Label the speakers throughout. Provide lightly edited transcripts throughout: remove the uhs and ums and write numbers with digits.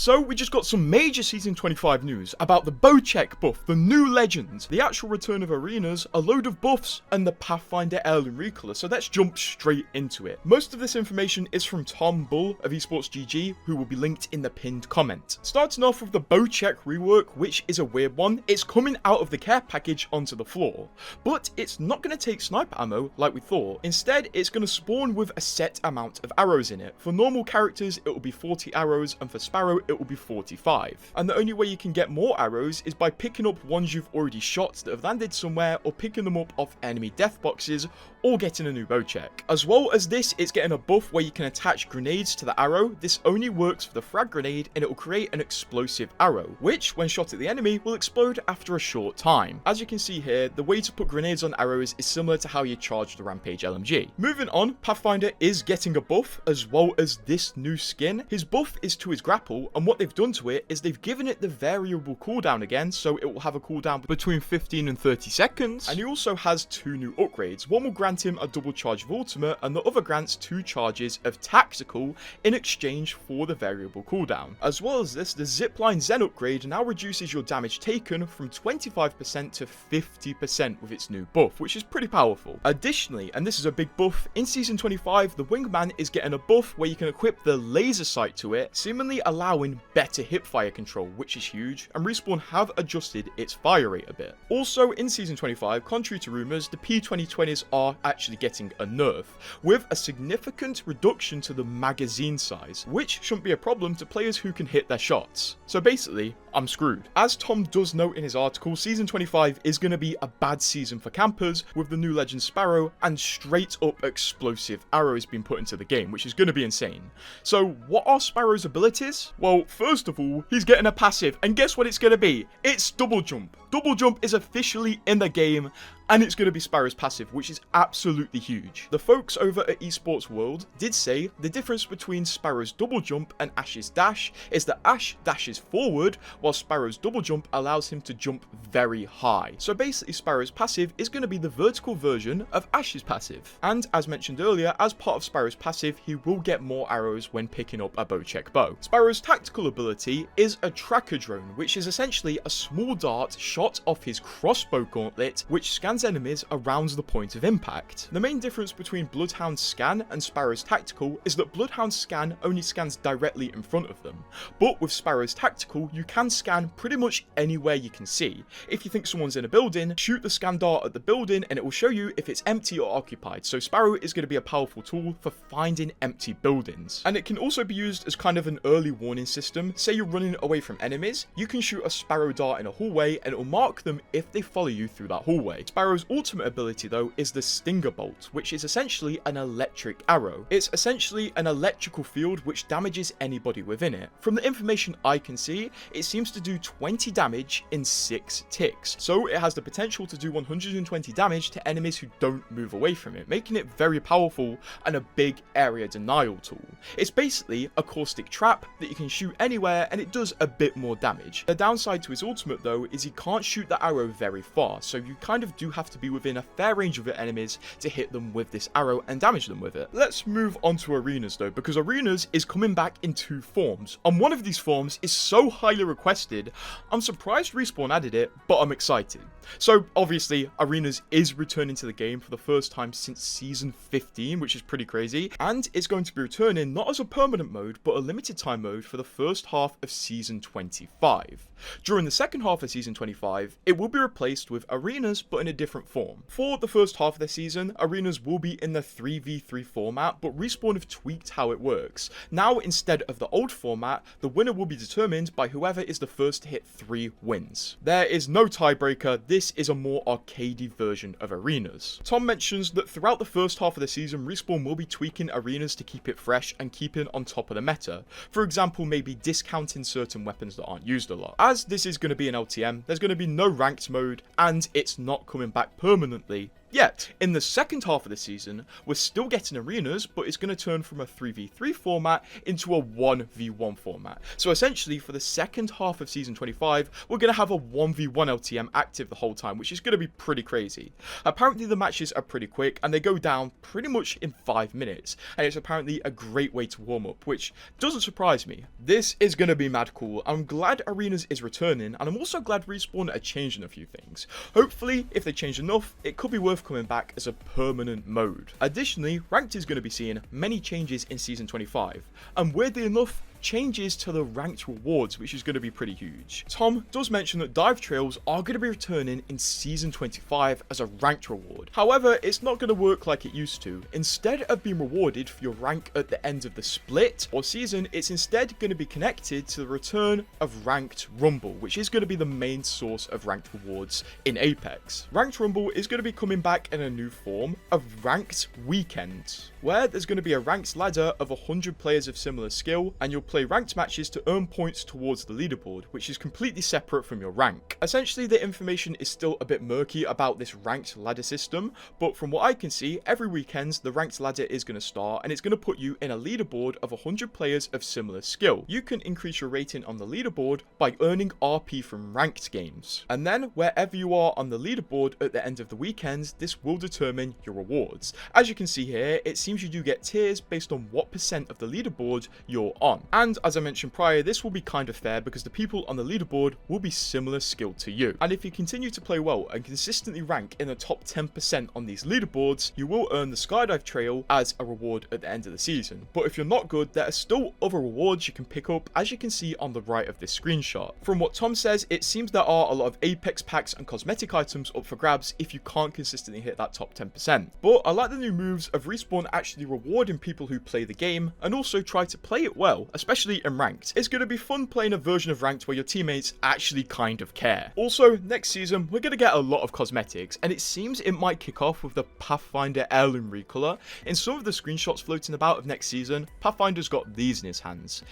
Speaker 1: So we just got some major Season 25 news about the Bocek buff, the new legend, the actual return of arenas, a load of buffs, and the Pathfinder heirloom recolor. So let's jump straight into it. Most of this information is from Tom Bull of Esports GG, who will be linked in the pinned comment. Starting off with the Bocek rework, which is a weird one. It's coming out of the care package onto the floor, but it's not going to take sniper ammo like we thought. Instead, it's going to spawn with a set amount of arrows in it. For normal characters, it will be 40 arrows, and for Spyro, it will be 45. And the only way you can get more arrows is by picking up ones you've already shot that have landed somewhere, or picking them up off enemy death boxes, or getting a new Bocek. As well as this, it's getting a buff where you can attach grenades to the arrow. This only works for the frag grenade, and it will create an explosive arrow, which, when shot at the enemy, will explode after a short time. As you can see here, the way to put grenades on arrows is similar to how you charge the Rampage LMG. Moving on, Pathfinder is getting a buff, as well as this new skin. His buff is to his grapple, and what they've done to it is they've given it the variable cooldown again, so it will have a cooldown between 15 and 30 seconds, and he also has two new upgrades. One will grant him a double charge of ultimate, and the other grants 2 charges of tactical in exchange for the variable cooldown. As well as this, the Zipline Zen upgrade now reduces your damage taken from 25% to 50% with its new buff, which is pretty powerful. Additionally, and this is a big buff, in Season 25, the Wingman is getting a buff where you can equip the laser sight to it, seemingly allowing better hipfire control, which is huge, and Respawn have adjusted its fire rate a bit. Also, in Season 25, contrary to rumours, the P2020s are actually getting a nerf, with a significant reduction to the magazine size, which shouldn't be a problem to players who can hit their shots. So basically, I'm screwed. As Tom does note in his article, Season 25 is going to be a bad season for campers, with the new legend Spyro and straight up explosive arrows being put into the game, which is going to be insane. So what are Spyro's abilities? Well, first of all, he's getting a passive, and guess what it's going to be? It's double jump. Double jump is officially in the game, and it's going to be Spyro's passive, which is absolutely huge. The folks over at Esports World did say the difference between Spyro's double jump and Ash's dash is that Ash dashes forward, while Spyro's double jump allows him to jump very high. So basically, Spyro's passive is going to be the vertical version of Ash's passive. And as mentioned earlier, as part of Spyro's passive, he will get more arrows when picking up a Bocek bow. Spyro's tactical ability is a tracker drone, which is essentially a small dart shot off his crossbow gauntlet, which scans enemies around the point of impact. The main difference between Bloodhound's scan and Spyro's tactical is that Bloodhound's scan only scans directly in front of them, but with Spyro's tactical, you can scan pretty much anywhere you can see. If you think someone's in a building, shoot the scan dart at the building and it will show you if it's empty or occupied. So Spyro is going to be a powerful tool for finding empty buildings. And it can also be used as kind of an early warning system. Say you're running away from enemies, you can shoot a Spyro dart in a hallway and it will mark them if they follow you through that hallway. Spyro's ultimate ability though is the Stinger Bolt, which is essentially an electric arrow. It's essentially an electrical field which damages anybody within it. From the information I can see, it seems to do 20 damage in 6 ticks, so it has the potential to do 120 damage to enemies who don't move away from it, making it very powerful and a big area denial tool. It's basically a caustic trap that you can shoot anywhere and it does a bit more damage. The downside to his ultimate though is he can't shoot the arrow very far, so you kind of do have to be within a fair range of your enemies to hit them with this arrow and damage them with it. Let's move on to arenas though, because arenas is coming back in 2 forms, and one of these forms is so highly requested, I'm surprised Respawn added it, but I'm excited. So obviously, arenas is returning to the game for the first time since Season 15, which is pretty crazy, and it's going to be returning not as a permanent mode, but a limited time mode for the first half of Season 25. During the second half of Season 25, it will be replaced with arenas, but in a different form. For the first half of the season, arenas will be in the 3v3 format, but Respawn have tweaked how it works. Now, instead of the old format, the winner will be determined by whoever is the first to hit 3 wins. There is no tiebreaker. This is a more arcadey version of arenas. Tom mentions that throughout the first half of the season, Respawn will be tweaking arenas to keep it fresh and keeping on top of the meta. For example, maybe discounting certain weapons that aren't used a lot. As this is going to be an LTM, there's going to be no ranked mode, and it's not coming back permanently yet. In the second half of the season, we're still getting arenas, but it's going to turn from a 3v3 format into a 1v1 format. So essentially, for the second half of season 25, we're going to have a 1v1 LTM active the whole time, which is going to be pretty crazy. Apparently, the matches are pretty quick, and they go down pretty much in 5 minutes, and it's apparently a great way to warm up, which doesn't surprise me. This is going to be mad cool. I'm glad arenas is returning, and I'm also glad Respawn are changing a few things. Hopefully, if they change enough, it could be worth coming back as a permanent mode. Additionally, Ranked is going to be seeing many changes in season 25, and weirdly enough, changes to the ranked rewards, which is going to be pretty huge. Tom does mention that dive trails are going to be returning in season 25 as a ranked reward. However, it's not going to work like it used to. Instead of being rewarded for your rank at the end of the split or season, it's instead going to be connected to the return of ranked rumble, which is going to be the main source of ranked rewards in Apex. Ranked rumble is going to be coming back in a new form of ranked weekend, where there's going to be a ranked ladder of 100 players of similar skill, and you'll play ranked matches to earn points towards the leaderboard, which is completely separate from your rank. Essentially, the information is still a bit murky about this ranked ladder system, but from what I can see, every weekend the ranked ladder is going to start, and it's going to put you in a leaderboard of 100 players of similar skill. You can increase your rating on the leaderboard by earning RP from ranked games, and then wherever you are on the leaderboard at the end of the weekend, this will determine your rewards. As you can see here, it seems you do get tiers based on what % of the leaderboard you're on. And as I mentioned prior, this will be kind of fair because the people on the leaderboard will be similar skilled to you. And if you continue to play well and consistently rank in the top 10% on these leaderboards, you will earn the skydive trail as a reward at the end of the season. But if you're not good, there are still other rewards you can pick up, as you can see on the right of this screenshot. From what Tom says, it seems there are a lot of Apex packs and cosmetic items up for grabs if you can't consistently hit that top 10%. But I like the new moves of Respawn actually rewarding people who play the game and also try to play it well, especially in ranked. It's going to be fun playing a version of ranked where your teammates actually kind of care. Also, next season, we're going to get a lot of cosmetics, and it seems it might kick off with the Pathfinder heirloom recolor. In some of the screenshots floating about of next season, Pathfinder's got these in his hands.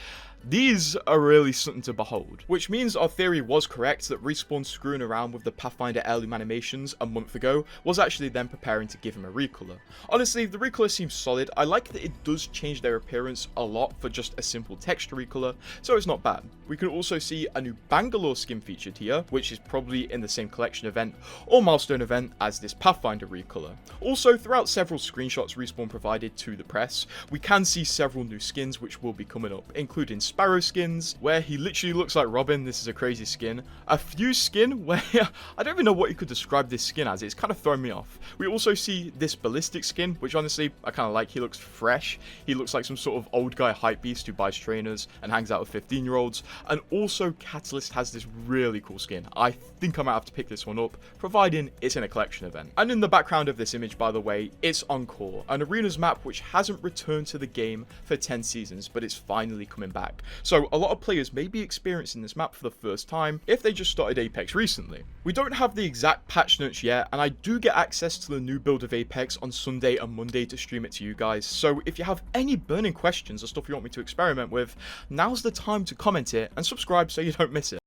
Speaker 1: These are really something to behold, which means our theory was correct that Respawn screwing around with the Pathfinder heirloom animations a month ago was actually them preparing to give him a recolor. Honestly, the recolor seems solid. I like that it does change their appearance a lot for just a simple texture recolor, so it's not bad. We can also see a new Bangalore skin featured here, which is probably in the same collection event or milestone event as this Pathfinder recolor. Also, throughout several screenshots Respawn provided to the press, we can see several new skins which will be coming up, including Spyro skins, where he literally looks like Robin. This is a crazy skin. A Fuse skin, where I don't even know what you could describe this skin as. It's kind of throwing me off. We also see this ballistic skin, which honestly, I kind of like. He looks fresh. He looks like some sort of old guy hype beast who buys trainers and hangs out with 15-year-olds. And also, Catalyst has this really cool skin. I think I might have to pick this one up, providing it's in a collection event. And in the background of this image, by the way, it's Encore, an arenas map which hasn't returned to the game for 10 seasons, but it's finally coming back. So a lot of players may be experiencing this map for the first time if they just started Apex recently. We don't have the exact patch notes yet, and I do get access to the new build of Apex on Sunday and Monday to stream it to you guys. So if you have any burning questions or stuff you want me to experiment with, now's the time to comment it and subscribe so you don't miss it.